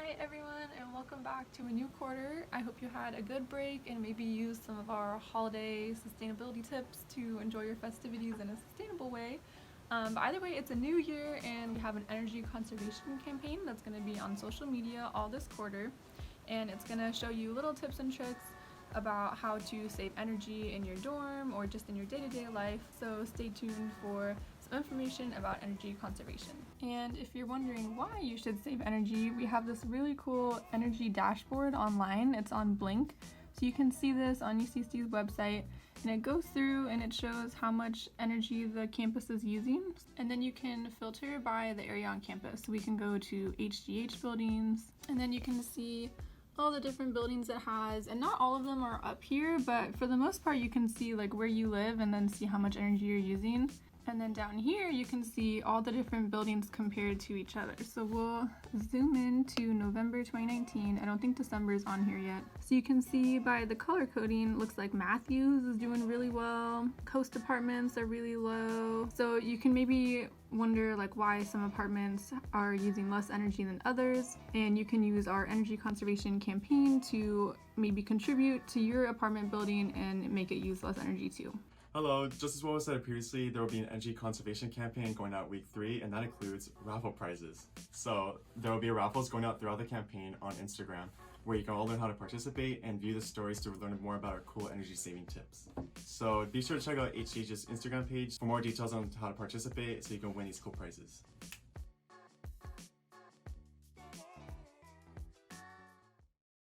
Hi everyone, and welcome back to a new quarter. I hope you had a good break and maybe used some of our holiday sustainability tips to enjoy your festivities in a sustainable way. But either way, it's a new year and we have an energy conservation campaign that's going to be on social media all this quarter, and it's going to show you little tips and tricks about how to save energy in your dorm or just in your day-to-day life. So stay tuned for some information about energy conservation. And if you're wondering why you should save energy, we have this really cool energy dashboard online. It's on Blink. So you can see this on UCC's website, and it goes through and it shows how much energy the campus is using. And then you can filter by the area on campus. So we can go to HGH buildings, and then you can see all the different buildings it has, and not all of them are up here, but for the most part you can see like where you live and then see how much energy you're using. And then down here you can see all the different buildings compared to each other. So we'll zoom in to November 2019. I don't think December is on here yet. So you can see by the color coding, looks like Matthews is doing really well. Coast apartments are really low. So you can maybe wonder like why some apartments are using less energy than others, and you can use our energy conservation campaign to maybe contribute to your apartment building and make it use less energy too. Hello, just as what was said previously, there will be an energy conservation campaign going out week 3, and that includes raffle prizes. So there will be raffles going out throughout the campaign on Instagram, where you can all learn how to participate and view the stories to learn more about our cool energy saving tips. So be sure to check out HH's Instagram page for more details on how to participate so you can win these cool prizes.